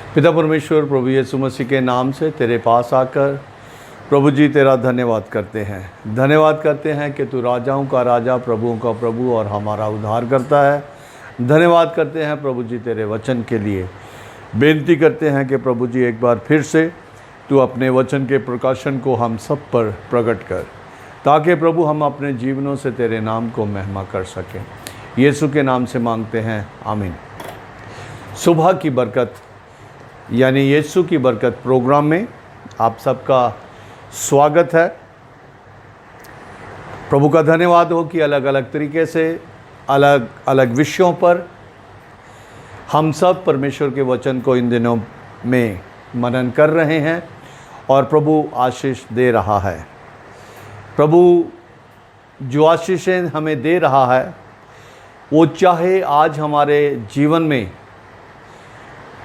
पिता परमेश्वर, प्रभु यीशु मसीह के नाम से तेरे पास आकर प्रभु जी तेरा धन्यवाद करते हैं। धन्यवाद करते हैं कि तू राजाओं का राजा, प्रभुओं का प्रभु और हमारा उद्धार करता है। धन्यवाद करते हैं प्रभु जी तेरे वचन के लिए। बेनती करते हैं कि प्रभु जी एक बार फिर से तू अपने वचन के प्रकाशन को हम सब पर प्रकट कर, ताकि प्रभु हम अपने जीवनों से तेरे नाम को महिमा कर सकें। यीशु के नाम से मांगते हैं, आमीन। सुबह की बरकत यानी यीशु की बरकत प्रोग्राम में आप सबका स्वागत है। प्रभु का धन्यवाद हो कि अलग अलग तरीके से अलग अलग विषयों पर हम सब परमेश्वर के वचन को इन दिनों में मनन कर रहे हैं और प्रभु आशीष दे रहा है। प्रभु जो आशीषें हमें दे रहा है वो चाहे आज हमारे जीवन में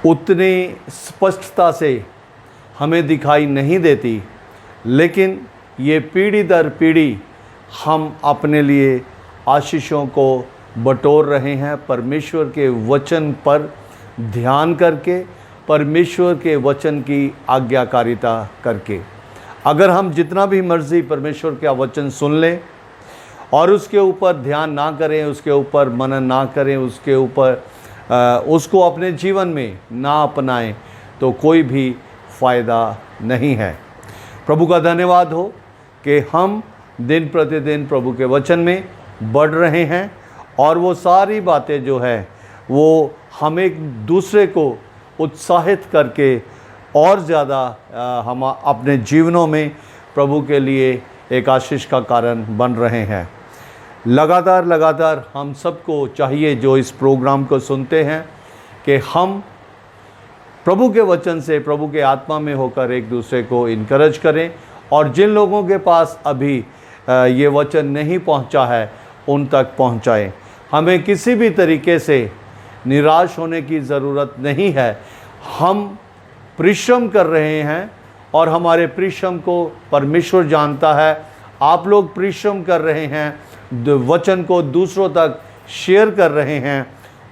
उतनी स्पष्टता से हमें दिखाई नहीं देती, लेकिन ये पीढ़ी दर पीढ़ी हम अपने लिए आशीषों को बटोर रहे हैं, परमेश्वर के वचन पर ध्यान करके, परमेश्वर के वचन की आज्ञाकारिता करके। अगर हम जितना भी मर्ज़ी परमेश्वर का वचन सुन लें और उसके ऊपर ध्यान ना करें, उसके ऊपर मनन ना करें, उसके ऊपर उसको अपने जीवन में ना अपनाएं, तो कोई भी फ़ायदा नहीं है। प्रभु का धन्यवाद हो कि हम दिन प्रतिदिन प्रभु के वचन में बढ़ रहे हैं और वो सारी बातें जो है वो हम एक दूसरे को उत्साहित करके और ज़्यादा हम अपने जीवनों में प्रभु के लिए एक आशीष का कारण बन रहे हैं। लगातार हम सबको चाहिए जो इस प्रोग्राम को सुनते हैं कि हम प्रभु के वचन से, प्रभु के आत्मा में होकर एक दूसरे को इनकरेज करें और जिन लोगों के पास अभी ये वचन नहीं पहुंचा है उन तक पहुंचाएं। हमें किसी भी तरीके से निराश होने की ज़रूरत नहीं है। हम परिश्रम कर रहे हैं और हमारे परिश्रम को परमेश्वर जानता है। आप लोग परिश्रम कर रहे हैं, वचन को दूसरों तक शेयर कर रहे हैं,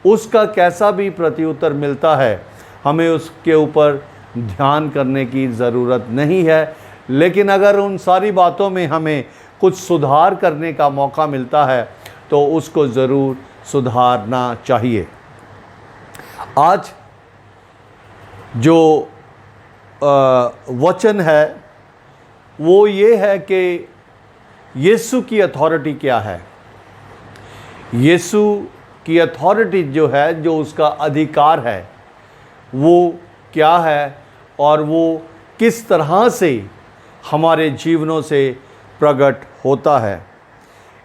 उसका कैसा भी प्रत्युत्तर मिलता है हमें उसके ऊपर ध्यान करने की ज़रूरत नहीं है। लेकिन अगर उन सारी बातों में हमें कुछ सुधार करने का मौका मिलता है तो उसको ज़रूर सुधारना चाहिए। आज जो वचन है वो ये है कि यीशु की अथॉरिटी क्या है। यीशु की अथॉरिटी जो है, जो उसका अधिकार है, वो क्या है और वो किस तरह से हमारे जीवनों से प्रकट होता है।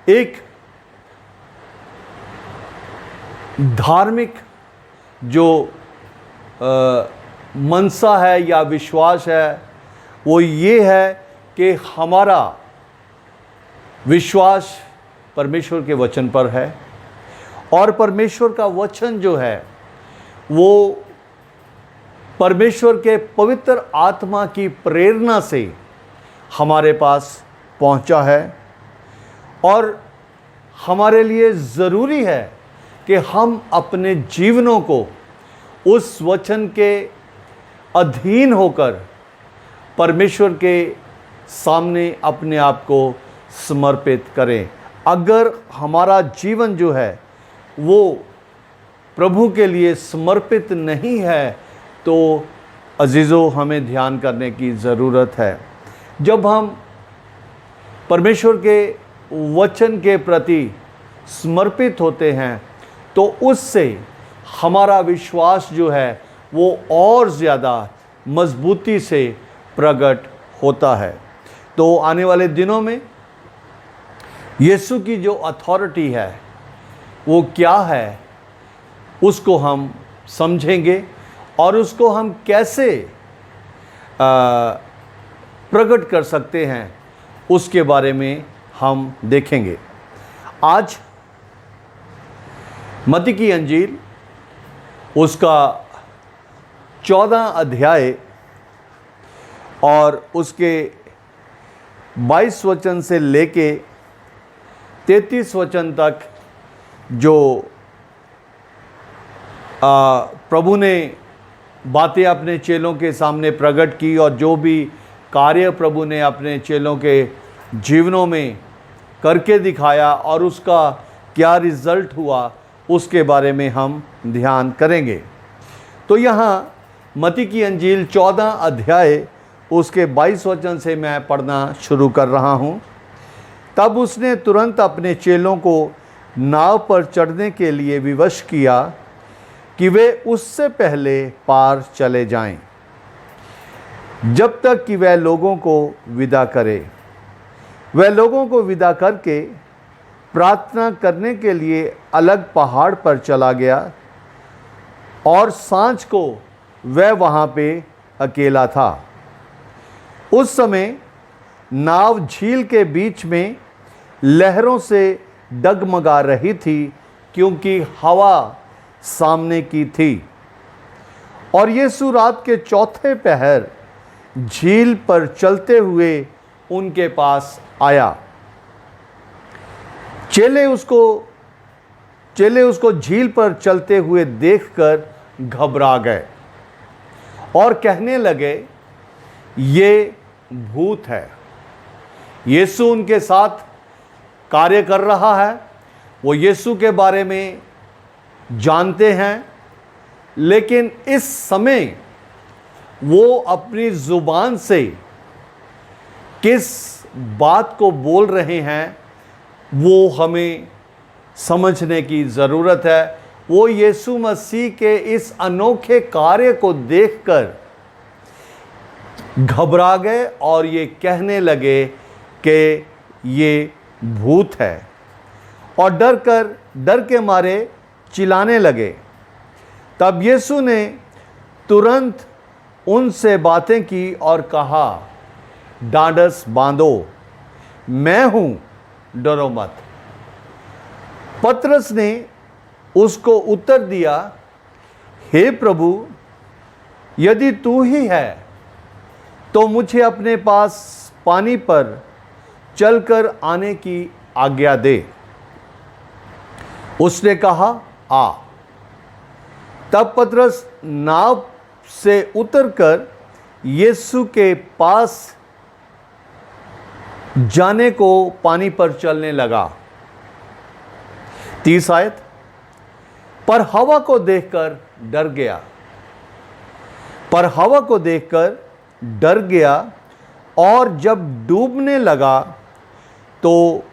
एक धार्मिक जो मनसा है या विश्वास है वो ये है कि हमारा विश्वास परमेश्वर के वचन पर है और परमेश्वर का वचन जो है वो परमेश्वर के पवित्र आत्मा की प्रेरणा से हमारे पास पहुंचा है और हमारे लिए ज़रूरी है कि हम अपने जीवनों को उस वचन के अधीन होकर परमेश्वर के सामने अपने आप को समर्पित करें। अगर हमारा जीवन जो है वो प्रभु के लिए समर्पित नहीं है तो अजीज़ों हमें ध्यान करने की ज़रूरत है। जब हम परमेश्वर के वचन के प्रति समर्पित होते हैं तो उससे हमारा विश्वास जो है वो और ज़्यादा मजबूती से प्रकट होता है। तो आने वाले दिनों में यीशु की जो अथॉरिटी है वो क्या है उसको हम समझेंगे और उसको हम कैसे प्रकट कर सकते हैं उसके बारे में हम देखेंगे। आज मत्ती की अंजील उसका 14 अध्याय और उसके 22 वचन से लेके 33 वचन तक जो प्रभु ने बातें अपने चेलों के सामने प्रकट की और जो भी कार्य प्रभु ने अपने चेलों के जीवनों में करके दिखाया और उसका क्या रिजल्ट हुआ, उसके बारे में हम ध्यान करेंगे। तो यहाँ मत्ती की अंजील 14 अध्याय उसके 22 वचन से मैं पढ़ना शुरू कर रहा हूँ। तब उसने तुरंत अपने चेलों को नाव पर चढ़ने के लिए विवश किया कि वे उससे पहले पार चले जाएं, जब तक कि वह लोगों को विदा करे। वह लोगों को विदा करके प्रार्थना करने के लिए अलग पहाड़ पर चला गया और सांझ को वह वहाँ पे अकेला था। उस समय नाव झील के बीच में लहरों से डगमगा रही थी, क्योंकि हवा सामने की थी। और यीशु रात के चौथे पहर झील पर चलते हुए उनके पास आया। चेले उसको झील पर चलते हुए देखकर घबरा गए और कहने लगे, ये भूत है। यीशु उनके साथ कार्य कर रहा है, वो यीशु के बारे में जानते हैं, लेकिन इस समय वो अपनी ज़ुबान से किस बात को बोल रहे हैं वो हमें समझने की ज़रूरत है। वो यीशु मसीह के इस अनोखे कार्य को देखकर घबरा गए और ये कहने लगे कि ये भूत है, और डर के मारे चिल्लाने लगे। तब यीशु ने तुरंत उनसे बातें की और कहा, ढाढ़स बांधो, मैं हूं, डरो मत। पतरस ने उसको उत्तर दिया, हे प्रभु, यदि तू ही है तो मुझे अपने पास पानी पर चलकर आने की आज्ञा दे। उसने कहा, आ। तब पतरस नाव से उतरकर यीशु के पास जाने को पानी पर चलने लगा। 30 आयत। पर हवा को देखकर डर गया और जब डूबने लगा तो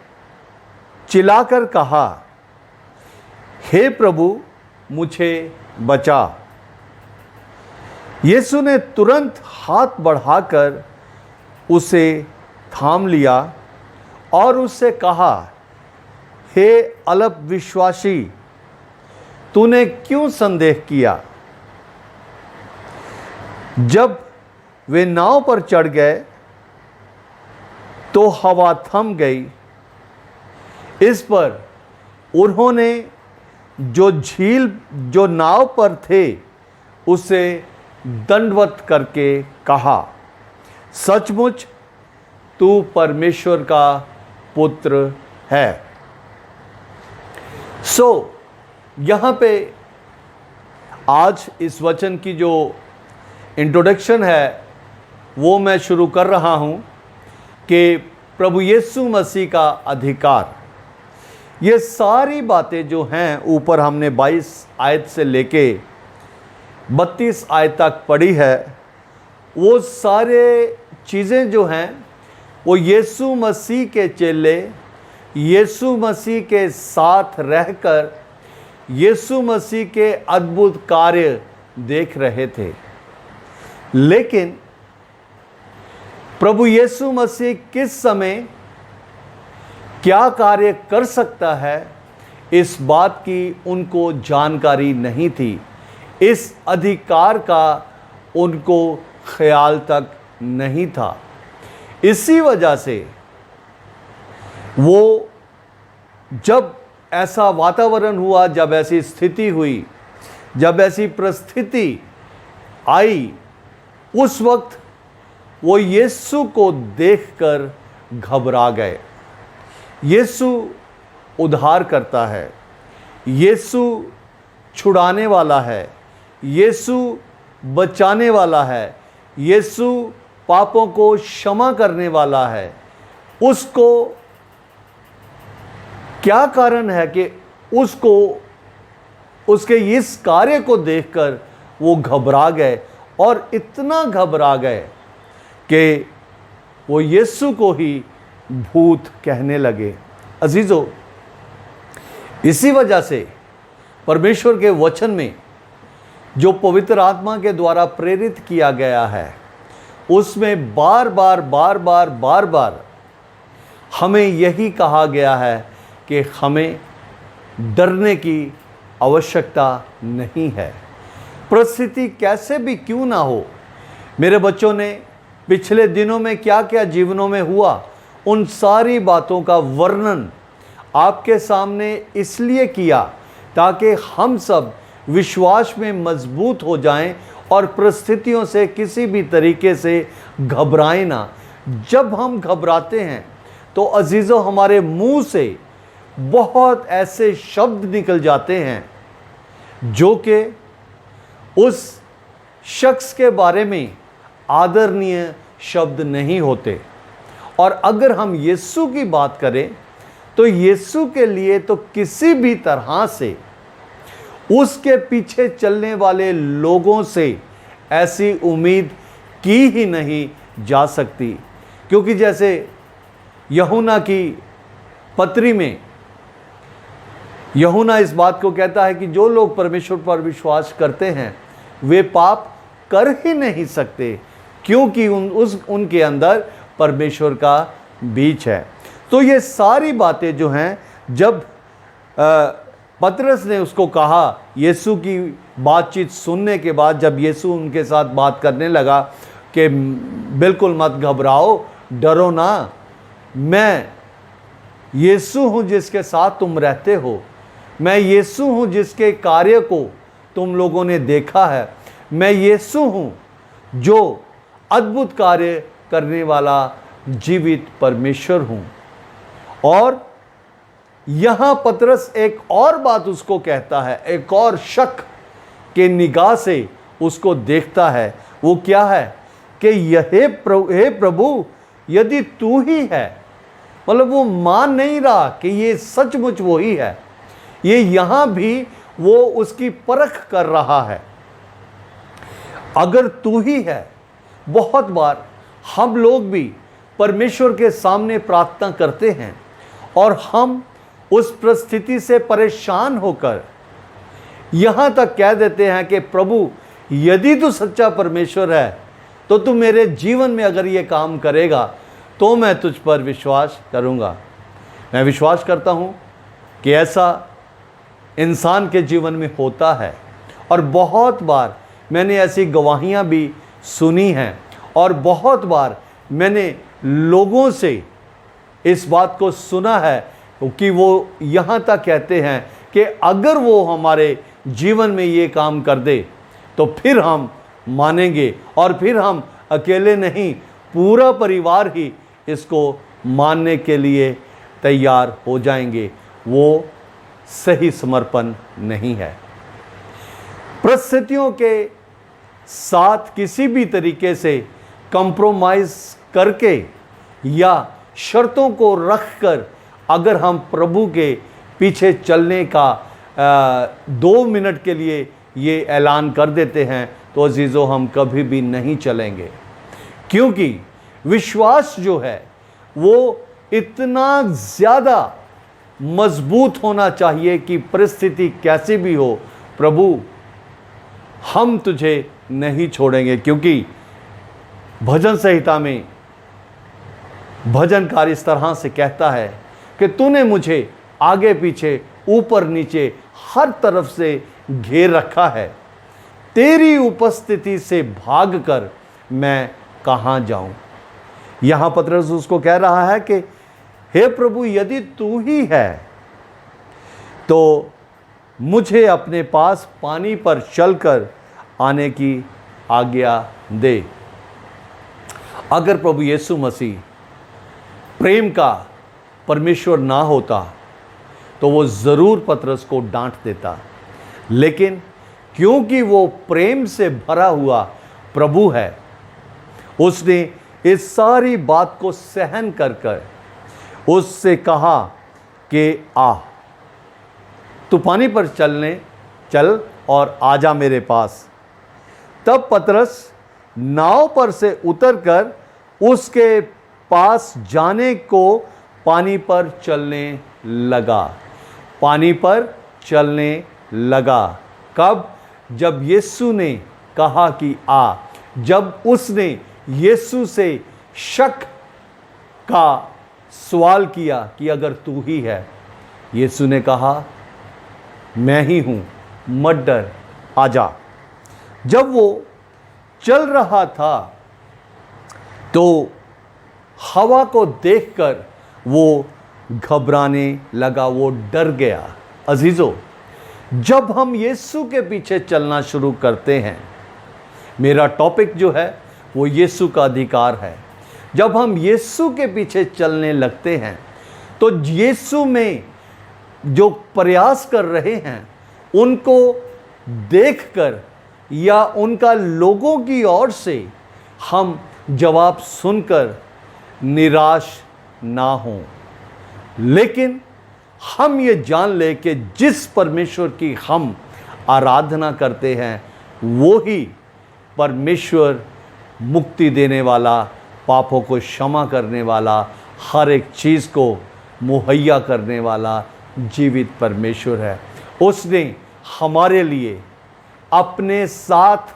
चिल्लाकर कहा, हे प्रभु, मुझे बचा। यीशु ने तुरंत हाथ बढ़ाकर उसे थाम लिया और उससे कहा, हे अल्प विश्वासी, तूने क्यों संदेह किया? जब वे नाव पर चढ़ गए तो हवा थम गई। इस पर उन्होंने जो नाव पर थे उसे दंडवत करके कहा, सचमुच तू परमेश्वर का पुत्र है। यहाँ पे आज इस वचन की जो इंट्रोडक्शन है वो मैं शुरू कर रहा हूँ कि प्रभु यीशु मसीह का अधिकार। ये सारी बातें जो हैं ऊपर हमने 22 आयत से लेके 32 आयत तक पढ़ी है, वो सारे चीज़ें जो हैं वो यीशु मसीह के चेले यीशु मसीह के साथ रहकर यीशु मसीह के अद्भुत कार्य देख रहे थे। लेकिन प्रभु यीशु मसीह किस समय क्या कार्य कर सकता है, इस बात की उनको जानकारी नहीं थी। इस अधिकार का उनको ख्याल तक नहीं था। इसी वजह से वो जब ऐसा वातावरण हुआ, जब ऐसी स्थिति हुई, जब ऐसी परिस्थिति आई, उस वक्त वो यीशु को देखकर घबरा गए। यीशु उद्धार करता है, यीशु छुड़ाने वाला है, यीशु बचाने वाला है, यीशु पापों को क्षमा करने वाला है, उसको क्या कारण है कि उसको उसके इस कार्य को देखकर वो घबरा गए और इतना घबरा गए कि वो यीशु को ही भूत कहने लगे। अजीजों, इसी वजह से परमेश्वर के वचन में जो पवित्र आत्मा के द्वारा प्रेरित किया गया है, उसमें बार बार हमें यही कहा गया है कि हमें डरने की आवश्यकता नहीं है। परिस्थिति कैसे भी क्यों ना हो, मेरे बच्चों ने पिछले दिनों में क्या क्या जीवनों में हुआ, उन सारी बातों का वर्णन आपके सामने इसलिए किया ताकि हम सब विश्वास में मजबूत हो जाएं और परिस्थितियों से किसी भी तरीके से घबराएं ना। जब हम घबराते हैं तो अजीज़ों, हमारे मुंह से बहुत ऐसे शब्द निकल जाते हैं जो कि उस शख्स के बारे में आदरणीय शब्द नहीं होते। और अगर हम यीशु की बात करें तो यीशु के लिए तो किसी भी तरह से उसके पीछे चलने वाले लोगों से ऐसी उम्मीद की ही नहीं जा सकती, क्योंकि जैसे यूहन्ना की पत्री में यूहन्ना इस बात को कहता है कि जो लोग परमेश्वर पर विश्वास करते हैं वे पाप कर ही नहीं सकते, क्योंकि उनके अंदर परमेश्वर का बीज है। तो ये सारी बातें जो हैं, जब पतरस ने उसको कहा, यीशु की बातचीत सुनने के बाद जब यीशु उनके साथ बात करने लगा कि बिल्कुल मत घबराओ, डरो ना, मैं यीशु हूँ जिसके साथ तुम रहते हो, मैं यीशु हूँ जिसके कार्य को तुम लोगों ने देखा है, मैं यीशु हूँ जो अद्भुत कार्य करने वाला जीवित परमेश्वर हूँ। और यहाँ पतरस एक और बात उसको कहता है, एक और शक के निगाह से उसको देखता है। वो क्या है कि हे प्रभु, यदि तू ही है, मतलब वो मान नहीं रहा कि ये सचमुच वो ही है। ये यहाँ भी वो उसकी परख कर रहा है, अगर तू ही है। बहुत बार हम लोग भी परमेश्वर के सामने प्रार्थना करते हैं और हम उस परिस्थिति से परेशान होकर यहाँ तक कह देते हैं कि प्रभु, यदि तू सच्चा परमेश्वर है तो तू मेरे जीवन में अगर ये काम करेगा तो मैं तुझ पर विश्वास करूँगा। मैं विश्वास करता हूँ कि ऐसा इंसान के जीवन में होता है, और बहुत बार मैंने ऐसी गवाहियाँ भी सुनी हैं, और बहुत बार मैंने लोगों से इस बात को सुना है कि वो यहाँ तक कहते हैं कि अगर वो हमारे जीवन में ये काम कर दे तो फिर हम मानेंगे, और फिर हम अकेले नहीं, पूरा परिवार ही इसको मानने के लिए तैयार हो जाएंगे। वो सही समर्पण नहीं है। परिस्थितियों के साथ किसी भी तरीके से कंप्रोमाइज़ करके या शर्तों को रखकर अगर हम प्रभु के पीछे चलने का 2 मिनट के लिए ये ऐलान कर देते हैं तो अजीज़ों, हम कभी भी नहीं चलेंगे, क्योंकि विश्वास जो है वो इतना ज़्यादा मजबूत होना चाहिए कि परिस्थिति कैसी भी हो, प्रभु हम तुझे नहीं छोड़ेंगे। क्योंकि भजन संहिता में भजनकार इस तरह से कहता है कि तूने मुझे आगे पीछे ऊपर नीचे हर तरफ से घेर रखा है, तेरी उपस्थिति से भागकर मैं कहाँ जाऊं। यहाँ पतरस उसको कह रहा है कि हे प्रभु, यदि तू ही है तो मुझे अपने पास पानी पर चलकर आने की आज्ञा दे। अगर प्रभु यीशु मसीह प्रेम का परमेश्वर ना होता तो वो ज़रूर पतरस को डांट देता, लेकिन क्योंकि वो प्रेम से भरा हुआ प्रभु है। उसने इस सारी बात को सहन कर कर उससे कहा कि आ, तू पानी पर चल और आजा मेरे पास। तब पतरस नाव पर से उतरकर उसके पास जाने को पानी पर चलने लगा। पानी पर चलने लगा कब? जब यीशु ने कहा कि आ। जब उसने यीशु से शक का सवाल किया कि अगर तू ही है, यीशु ने कहा मैं ही हूं, मत डर, आजा। जब वो चल रहा था तो हवा को देखकर वो घबराने लगा, वो डर गया। अजीजों, जब हम यीशु के पीछे चलना शुरू करते हैं, मेरा टॉपिक जो है वो यीशु का अधिकार है। जब हम यीशु के पीछे चलने लगते हैं तो यीशु में जो प्रयास कर रहे हैं उनको देखकर या उनका लोगों की ओर से हम जवाब सुनकर निराश ना हों, लेकिन हम ये जान ले कि जिस परमेश्वर की हम आराधना करते हैं वो ही परमेश्वर मुक्ति देने वाला, पापों को क्षमा करने वाला, हर एक चीज़ को मुहैया करने वाला जीवित परमेश्वर है। उसने हमारे लिए अपने साथ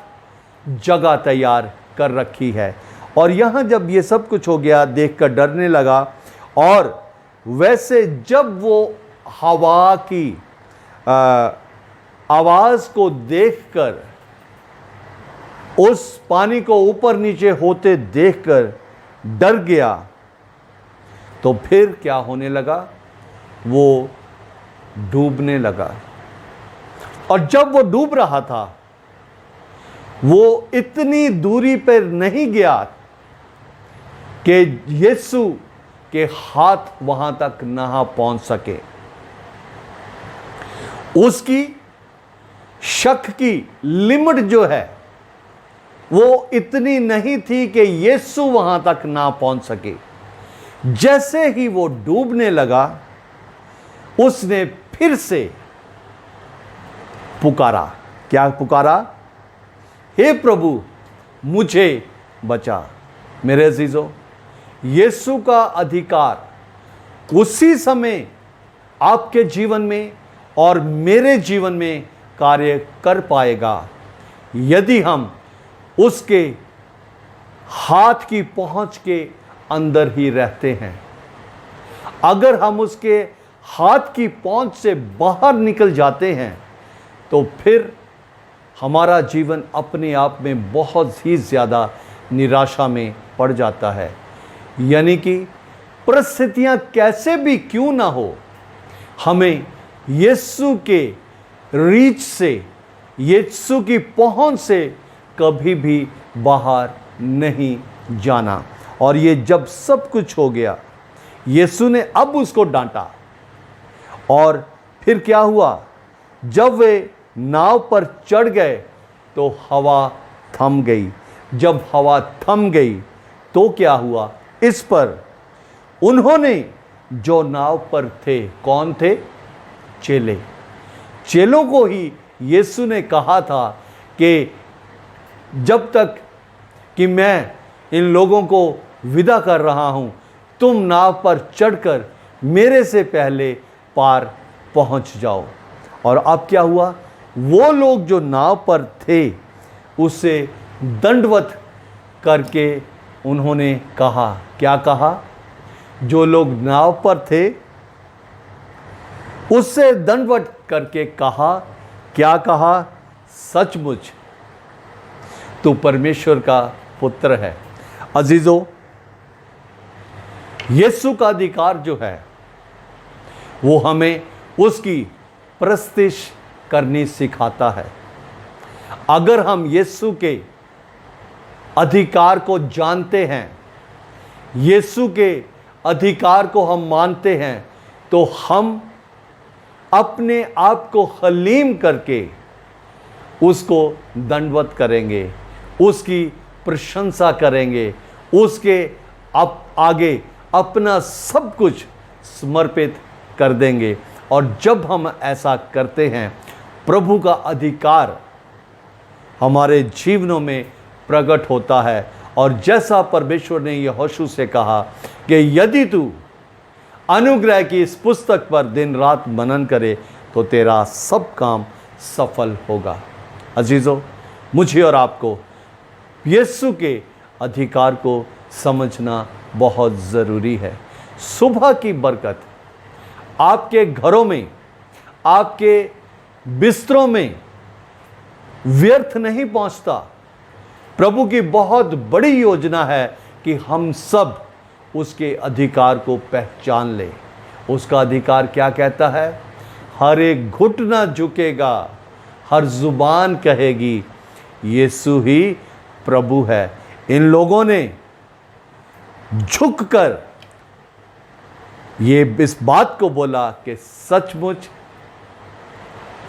जगह तैयार कर रखी है। और यहाँ जब ये सब कुछ हो गया, देखकर डरने लगा। और वैसे जब वो हवा की आवाज़ को देखकर, उस पानी को ऊपर नीचे होते देखकर डर गया, तो फिर क्या होने लगा? वो डूबने लगा। और जब वो डूब रहा था, वो इतनी दूरी पर नहीं गया कि यीशु के हाथ वहां तक ना पहुंच सके। उसकी शक की लिमिट जो है वो इतनी नहीं थी कि यीशु वहां तक ना पहुंच सके। जैसे ही वो डूबने लगा, उसने फिर से पुकारा। क्या पुकारा? हे प्रभु, मुझे बचा। मेरे अजीजों, यीशु का अधिकार उसी समय आपके जीवन में और मेरे जीवन में कार्य कर पाएगा यदि हम उसके हाथ की पहुंच के अंदर ही रहते हैं। अगर हम उसके हाथ की पहुंच से बाहर निकल जाते हैं तो फिर हमारा जीवन अपने आप में बहुत ही ज़्यादा निराशा में पड़ जाता है। यानी कि परिस्थितियां कैसे भी क्यों ना हो, हमें यीशु के रीच से, यीशु की पहुंच से कभी भी बाहर नहीं जाना। और ये जब सब कुछ हो गया, यीशु ने अब उसको डांटा। और फिर क्या हुआ? जब वे नाव पर चढ़ गए तो हवा थम गई। जब हवा थम गई तो क्या हुआ? इस पर उन्होंने जो नाव पर थे, कौन थे? चेले। चेलों को ही यीशु ने कहा था कि जब तक कि मैं इन लोगों को विदा कर रहा हूं, तुम नाव पर चढ़कर मेरे से पहले पार पहुंच जाओ। और अब क्या हुआ? वो लोग जो नाव पर थे उससे दंडवत करके उन्होंने कहा। क्या कहा? जो लोग नाव पर थे उससे दंडवत करके कहा। क्या कहा? सचमुच तू परमेश्वर का पुत्र है। अजीजों, यीशु का अधिकार जो है वो हमें उसकी प्रस्तिश करनी सिखाता है। अगर हम यीशु के अधिकार को जानते हैं, यीशु के अधिकार को हम मानते हैं, तो हम अपने आप को हलीम करके उसको दंडवत करेंगे, उसकी प्रशंसा करेंगे, उसके आगे अपना सब कुछ समर्पित कर देंगे। और जब हम ऐसा करते हैं, प्रभु का अधिकार हमारे जीवनों में प्रकट होता है। और जैसा परमेश्वर ने यहोशू से कहा कि यदि तू अनुग्रह की इस पुस्तक पर दिन रात मनन करे तो तेरा सब काम सफल होगा। अजीजों, मुझे और आपको यीशु के अधिकार को समझना बहुत ज़रूरी है। सुबह की बरकत आपके घरों में, आपके बिस्तरों में व्यर्थ नहीं पहुंचता। प्रभु की बहुत बड़ी योजना है कि हम सब उसके अधिकार को पहचान लें। उसका अधिकार क्या कहता है? हर एक घुटना झुकेगा, हर जुबान कहेगी यीशु ही प्रभु है। इन लोगों ने झुककर ये इस बात को बोला कि सचमुच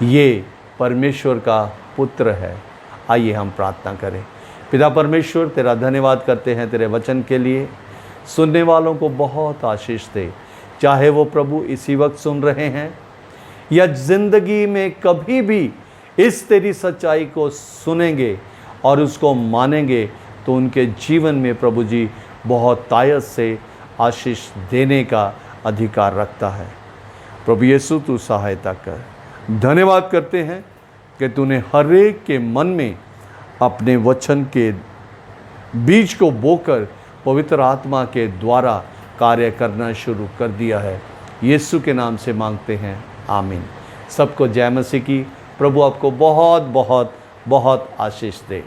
ये परमेश्वर का पुत्र है। आइए हम प्रार्थना करें। पिता परमेश्वर, तेरा धन्यवाद करते हैं तेरे वचन के लिए। सुनने वालों को बहुत आशीष दे, चाहे वो प्रभु इसी वक्त सुन रहे हैं या ज़िंदगी में कभी भी इस तेरी सच्चाई को सुनेंगे और उसको मानेंगे तो उनके जीवन में प्रभु जी बहुत तायत से आशीष देने का अधिकार रखता है। प्रभु यीशु, तू सहायता कर। धन्यवाद करते हैं कि तूने हर एक के मन में अपने वचन के बीज को बोकर पवित्र आत्मा के द्वारा कार्य करना शुरू कर दिया है। यीशु के नाम से मांगते हैं, आमीन। सबको जय मसीह की। प्रभु आपको बहुत बहुत बहुत आशीष दे।